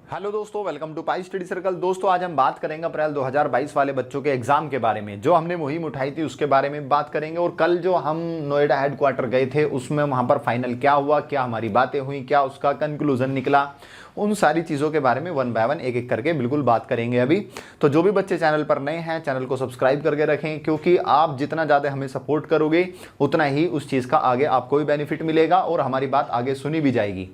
Hello दोस्तों, welcome to Pi study circle. दोस्तों आज हम बात करेंगे अप्रैल 2022 वाले बच्चों के एग्जाम के बारे में। जो हमने मुहिम उठाई थी उसके बारे में बात करेंगे। और कल जो हम नोएडा हेडक्वार्टर गए थे उसमें वहां पर फाइनल क्या हुआ, क्या हमारी बातें हुई, क्या उसका कंक्लूजन निकला, उन सारी चीज़ों के बारे में वन बाय वन एक एक करके बिल्कुल बात करेंगे अभी। तो जो भी बच्चे चैनल पर नए हैं चैनल को सब्सक्राइब करके रखें, क्योंकि आप जितना ज़्यादा हमें सपोर्ट करोगे उतना ही उस चीज़ का आगे आपको भी बेनिफिट मिलेगा और हमारी बात आगे सुनी भी जाएगी।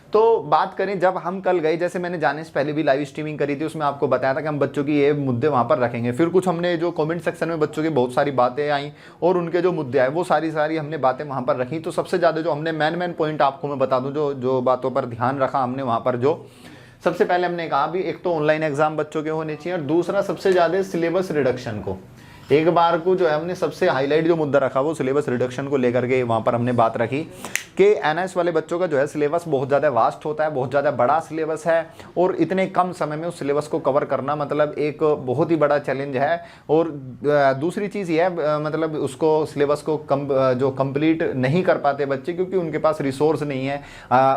तो बात करें, जब हम कल गए, जैसे मैंने जाने से पहले भी लाइव स्ट्रीमिंग करी थी, उसमें आपको बताया था कि हम बच्चों की ये मुद्दे वहाँ पर रखेंगे। फिर कुछ हमने जो कमेंट सेक्शन में बच्चों की बहुत सारी बातें आई और उनके जो मुद्दे आए वो सारी हमने बातें वहाँ पर रखी। तो सबसे ज़्यादा जो हमने मेन पॉइंट आपको मैं बता दूँ, जो बातों पर ध्यान रखा हमने वहाँ पर, जो सबसे पहले हमने कहा भी एक तो ऑनलाइन एग्जाम बच्चों के होने चाहिए और दूसरा सबसे ज़्यादा सिलेबस रिडक्शन को एक बार को जो है हमने सबसे हाईलाइट जो मुद्दा रखा वो सिलेबस रिडक्शन को लेकर के वहाँ पर हमने बात रखी कि एनएस वाले बच्चों का जो है सिलेबस बहुत ज़्यादा वास्ट होता है, बहुत ज़्यादा बड़ा सिलेबस है और इतने कम समय में उस सिलेबस को कवर करना मतलब एक बहुत ही बड़ा चैलेंज है। और दूसरी चीज़ ये है, मतलब उसको सिलेबस को जो कंप्लीट नहीं कर पाते बच्चे, क्योंकि उनके पास रिसोर्स नहीं है,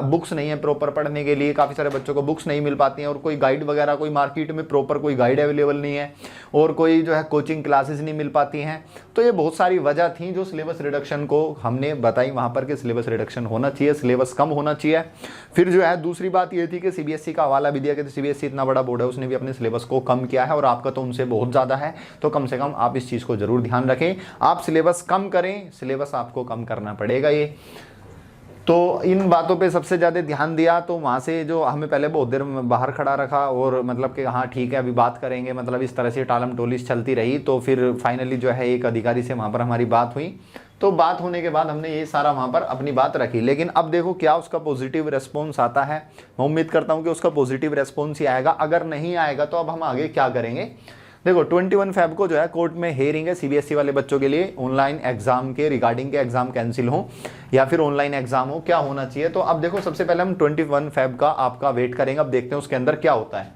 बुक्स नहीं है प्रॉपर पढ़ने के लिए। काफ़ी सारे बच्चों को बुक्स नहीं मिल पाती हैं और कोई गाइड वगैरह, कोई मार्केट में प्रॉपर कोई गाइड अवेलेबल नहीं है और कोई जो है कोचिंग क्लासेस नहीं मिल पाती हैं। तो ये बहुत सारी वजह थी जो सिलेबस रिडक्शन को हमने बताई वहाँ पर कि सिलेबस रिडक्शन होना चाहिए, सिलेबस कम होना चाहिए। फिर जो है दूसरी बात ये थी कि सीबीएसई का हवाला भी दिया कि सीबीएसई इतना बड़ा बोर्ड है, उसने भी अपने सिलेबस को कम किया है और आपका तो उनसे बहुत ज़्यादा है। तो कम से कम आप इस चीज़ को ज़रूर ध्यान रखें, आप सिलेबस कम करें, सिलेबस आपको कम करना पड़ेगा। ये तो इन बातों पे सबसे ज़्यादा ध्यान दिया। तो वहाँ से जो हमें पहले बहुत देर बाहर खड़ा रखा और मतलब कि हाँ ठीक है अभी बात करेंगे, मतलब इस तरह से टालम टोलिश चलती रही। तो फिर फाइनली जो है एक अधिकारी से वहाँ पर हमारी बात हुई। तो बात होने के बाद हमने ये सारा वहाँ पर अपनी बात रखी। लेकिन अब देखो क्या उसका पॉजिटिव रेस्पॉन्स आता है। मैं उम्मीद करता हूँ कि उसका पॉजिटिव रेस्पॉन्स ही आएगा। अगर नहीं आएगा तो अब हम आगे क्या करेंगे। देखो 21 फेब को जो है कोर्ट में हेयरिंग है सीबीएसई वाले बच्चों के लिए, ऑनलाइन एग्जाम के रिगार्डिंग के एग्जाम कैंसिल हो या फिर ऑनलाइन एग्जाम हो, क्या होना चाहिए। तो अब देखो सबसे पहले हम 21 फेब का आपका वेट करेंगे, अब देखते हैं उसके अंदर क्या होता है।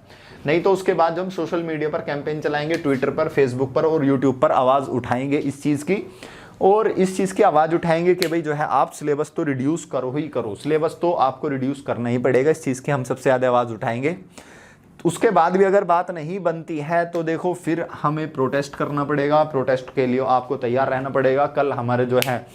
नहीं तो उसके बाद जो हम सोशल मीडिया पर कैंपेन चलाएंगे, ट्विटर पर, फेसबुक पर और यूट्यूब पर आवाज़ उठाएंगे इस चीज़ की। और इस चीज़ की आवाज़ उठाएंगे कि भाई जो है आप सिलेबस तो रिड्यूस करो ही करो, सिलेबस तो आपको रिड्यूस करना ही पड़ेगा। इस चीज़ की हम सबसे ज़्यादा आवाज़ उठाएंगे। उसके बाद भी अगर बात नहीं बनती है तो देखो फिर हमें प्रोटेस्ट करना पड़ेगा। प्रोटेस्ट के लिए आपको तैयार रहना पड़ेगा। कल हमारे जो है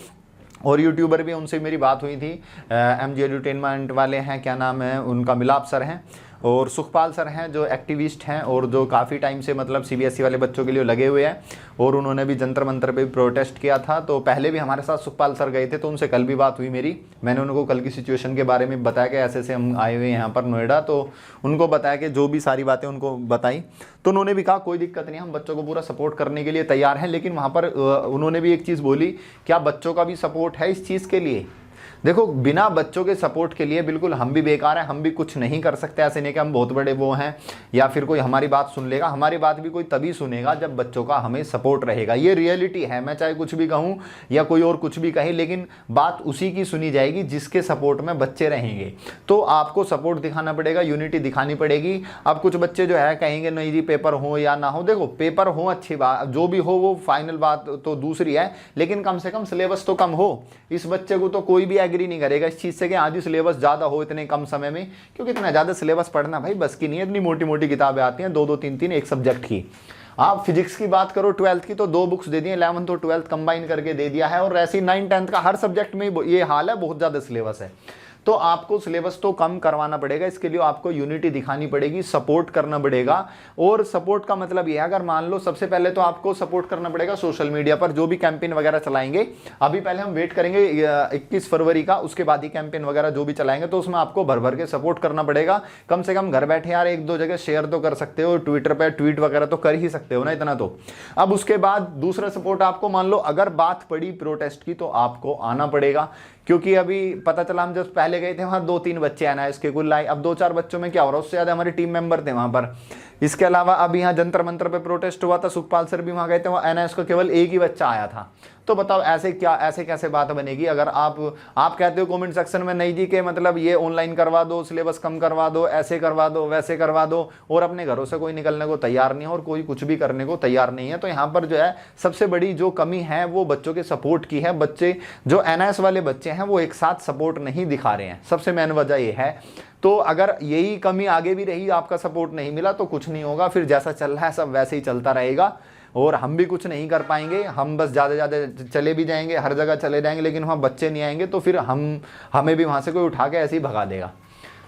और यूट्यूबर भी, उनसे मेरी बात हुई थी, MG एंटरटेनमेंट वाले हैं, क्या नाम है उनका, मिलाप सर हैं और सुखपाल सर हैं जो एक्टिविस्ट हैं और जो काफ़ी टाइम से मतलब सीबीएसई वाले बच्चों के लिए लगे हुए हैं। और उन्होंने भी जंतर मंतर पे भी प्रोटेस्ट किया था। तो पहले भी हमारे साथ सुखपाल सर गए थे, तो उनसे कल भी बात हुई मेरी। मैंने उनको कल की सिचुएशन के बारे में बताया कि ऐसे ऐसे हम आए हुए हैं यहाँ पर नोएडा। तो उनको बताया कि जो भी सारी बातें उनको बताई, तो उन्होंने भी कहा कोई दिक्कत नहीं, हम बच्चों को पूरा सपोर्ट करने के लिए तैयार हैं। लेकिन वहाँ पर उन्होंने भी एक चीज़ बोली, क्या बच्चों का भी सपोर्ट है इस चीज़ के लिए। देखो बिना बच्चों के सपोर्ट के लिए बिल्कुल हम भी बेकार हैं, हम भी कुछ नहीं कर सकते। ऐसे नहीं कि हम बहुत बड़े वो हैं या फिर कोई हमारी बात सुन लेगा। हमारी बात भी कोई तभी सुनेगा जब बच्चों का हमें सपोर्ट रहेगा। ये रियलिटी है, मैं चाहे कुछ भी कहूँ या कोई और कुछ भी कहे, लेकिन बात उसी की सुनी जाएगी जिसके सपोर्ट में बच्चे रहेंगे। तो आपको सपोर्ट दिखाना पड़ेगा, यूनिटी दिखानी पड़ेगी। अब कुछ बच्चे जो है कहेंगे नहीं जी पेपर हो या ना हो, देखो पेपर हो अच्छी बात, जो भी हो वो फाइनल बात तो दूसरी है, लेकिन कम से कम सिलेबस तो कम हो। इस बच्चे को तो कोई भी एग्री नहीं करेगा इस चीज से कि आज सिलेबस ज्यादा हो इतने कम समय में, क्योंकि इतना ज्यादा सिलेबस पढ़ना भाई बस की नहीं है। इतनी मोटी मोटी किताबें आती हैं, 2-2 3-3 एक सब्जेक्ट की। आप फिजिक्स की बात करो 12th की तो 2 बुक्स दे दी, 11th और 12th कंबाइन करके दे दिया है। और ऐसे ही 9th 10th का हर सब्जेक्ट में ये हाल है, बहुत ज्यादा सिलेबस है। तो आपको सिलेबस तो कम करवाना पड़ेगा, इसके लिए आपको यूनिटी दिखानी पड़ेगी, सपोर्ट करना पड़ेगा। और सपोर्ट का मतलब यह है, अगर मान लो सबसे पहले तो आपको सपोर्ट करना पड़ेगा सोशल मीडिया पर, जो भी कैंपेन वगैरह चलाएंगे। अभी पहले हम वेट करेंगे 21 फरवरी का, उसके बाद ही कैंपेन वगैरह जो भी चलाएंगे, तो उसमें आपको भर भर के सपोर्ट करना पड़ेगा। कम से कम घर बैठे यार 1-2 जगह शेयर तो कर सकते हो, ट्विटर पर ट्वीट वगैरह तो कर ही सकते हो ना, इतना तो। अब उसके बाद दूसरा सपोर्ट आपको, मान लो अगर बात पड़ी प्रोटेस्ट की, तो आपको आना पड़ेगा। क्योंकि अभी पता चला हम जब पहले गए थे वहां 2-3 बच्चे आना है इसके कुल लाए, अब 2-4 बच्चों में क्या हो रहा है, उससे ज्यादा हमारे टीम मेंबर थे वहां पर। इसके अलावा अब यहाँ जंतर मंतर पे प्रोटेस्ट हुआ था, सुखपाल सर भी वहां गए थे, वहां एनएस का केवल एक ही बच्चा आया था। तो बताओ ऐसे कैसे बात बनेगी। अगर आप कहते हो कमेंट सेक्शन में नहीं जी के मतलब ये ऑनलाइन करवा दो, सिलेबस कम करवा दो, ऐसे करवा दो, वैसे करवा दो, और अपने घरों से कोई निकलने को तैयार नहीं है और कोई कुछ भी करने को तैयार नहीं है, तो यहाँ पर जो है सबसे बड़ी जो कमी है वो बच्चों के सपोर्ट की है। बच्चे जो एनएस वाले बच्चे हैं वो एक साथ सपोर्ट नहीं दिखा रहे हैं, सबसे मेन वजह ये है। तो अगर यही कमी आगे भी रही, आपका सपोर्ट नहीं मिला, तो कुछ नहीं होगा, फिर जैसा चल रहा है सब वैसे ही चलता रहेगा और हम भी कुछ नहीं कर पाएंगे। हम बस ज़्यादा चले भी जाएंगे, हर जगह चले जाएंगे, लेकिन वहाँ बच्चे नहीं आएंगे, तो फिर हमें भी वहाँ से कोई उठा के ऐसे ही भगा देगा।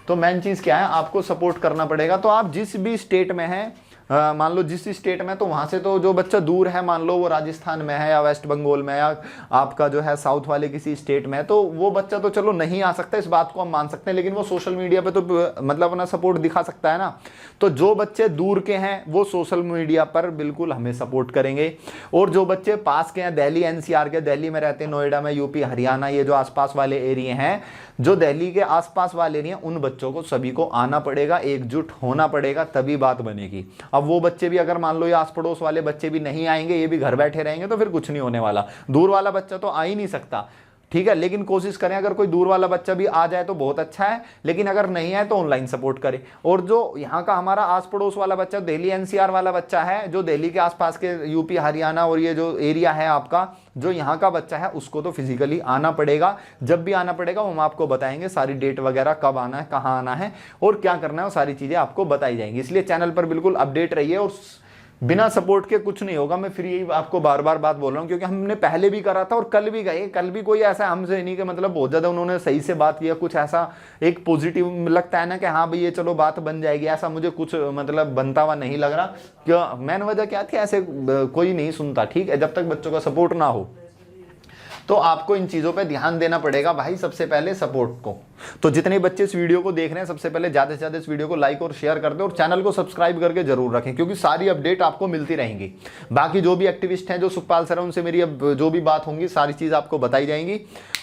तो मेन चीज़ क्या है, आपको सपोर्ट करना पड़ेगा। तो आप जिस भी स्टेट में हैं, मान लो जिस स्टेट में, तो वहाँ से तो जो बच्चा दूर है, मान लो वो राजस्थान में है या वेस्ट बंगाल में या आपका जो है साउथ वाले किसी स्टेट में है, तो वो बच्चा तो चलो नहीं आ सकता, इस बात को हम मान सकते हैं, लेकिन वो सोशल मीडिया पे तो मतलब अपना सपोर्ट दिखा सकता है ना। तो जो बच्चे दूर के हैं वो सोशल मीडिया पर बिल्कुल हमें सपोर्ट करेंगे, और जो बच्चे पास के हैं, दिल्ली एनसीआर के, दिल्ली में रहते हैं, नोएडा में, यूपी हरियाणा, ये जो आसपास वाले एरिया हैं, जो दिल्ली के आसपास वाले एरिया, उन बच्चों को सभी को आना पड़ेगा, एकजुट होना पड़ेगा, तभी बात बनेगी। अब वो बच्चे भी अगर मान लो ये आस पड़ोस वाले बच्चे भी नहीं आएंगे, ये भी घर बैठे रहेंगे, तो फिर कुछ नहीं होने वाला। दूर वाला बच्चा तो आ ही नहीं सकता, ठीक है, लेकिन कोशिश करें अगर कोई दूर वाला बच्चा भी आ जाए तो बहुत अच्छा है, लेकिन अगर नहीं है तो ऑनलाइन सपोर्ट करें। और जो यहाँ का हमारा आस पड़ोस वाला बच्चा, दिल्ली एनसीआर वाला बच्चा है, जो दिल्ली के आसपास के यूपी हरियाणा और ये जो एरिया है आपका, जो यहाँ का बच्चा है, उसको तो फिजिकली आना पड़ेगा। जब भी आना पड़ेगा वो हम आपको बताएंगे, सारी डेट वगैरह, कब आना है, कहाँ आना है और क्या करना है, वो सारी चीज़ें आपको बताई जाएंगी। इसलिए चैनल पर बिल्कुल अपडेट रहिए, और बिना सपोर्ट के कुछ नहीं होगा। मैं फिर यही आपको बार बार बात बोल रहा हूँ, क्योंकि हमने पहले भी करा था और कल भी गए, कल भी कोई ऐसा हमसे नहीं कि मतलब बहुत ज़्यादा उन्होंने सही से बात किया, कुछ ऐसा एक पॉजिटिव लगता है ना कि हाँ भाई ये चलो बात बन जाएगी, ऐसा मुझे कुछ मतलब बनता हुआ नहीं लग रहा। क्यों, मेन वजह क्या थी, ऐसे कोई नहीं सुनता, ठीक है, जब तक बच्चों का सपोर्ट ना हो। तो आपको इन चीज़ों पे ध्यान देना पड़ेगा भाई, सबसे पहले सपोर्ट को। तो जितने बच्चे इस वीडियो को देख रहे हैं, सबसे पहले ज़्यादा से ज़्यादा इस वीडियो को लाइक और शेयर कर दें, और चैनल को सब्सक्राइब करके जरूर रखें, क्योंकि सारी अपडेट आपको मिलती रहेंगी। बाकी जो भी एक्टिविस्ट हैं, जो सुखपाल सर हैं, उनसे मेरी अब जो भी बात होंगी सारी चीज़ आपको बताई जाएंगी।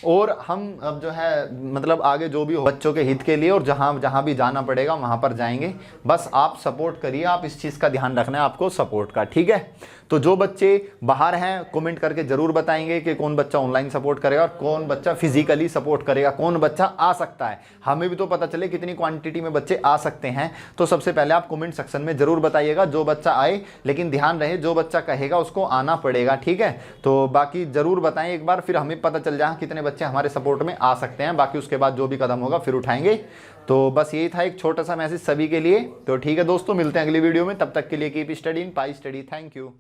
और हम अब जो है मतलब आगे जो भी हो बच्चों के हित के लिए, और जहाँ जहाँ भी जाना पड़ेगा वहाँ पर जाएंगे। बस आप सपोर्ट करिए, आप इस चीज़ का ध्यान रखना है आपको सपोर्ट का, ठीक है। तो जो बच्चे बाहर हैं कमेंट करके जरूर बताएंगे कि कौन बच्चा ऑनलाइन सपोर्ट करेगा और कौन बच्चा फिजिकली सपोर्ट करेगा, कौन बच्चा आ सकता है, हमें भी तो पता चले कितनी क्वांटिटी में बच्चे आ सकते हैं। तो सबसे पहले आप कमेंट सेक्शन में जरूर बताइएगा जो बच्चा आए, लेकिन ध्यान रहे जो बच्चा कहेगा उसको आना पड़ेगा, ठीक है। तो बाकी जरूर बताएं एक बार, फिर हमें पता चल जाए कितने बच्चे हमारे सपोर्ट में आ सकते हैं। बाकी उसके बाद जो भी कदम होगा फिर उठाएंगे। तो बस यही था एक छोटा सा मैसेज सभी के लिए। तो ठीक है दोस्तों, मिलते हैं अगली वीडियो में, तब तक के लिए keep studying, pi study, thank you.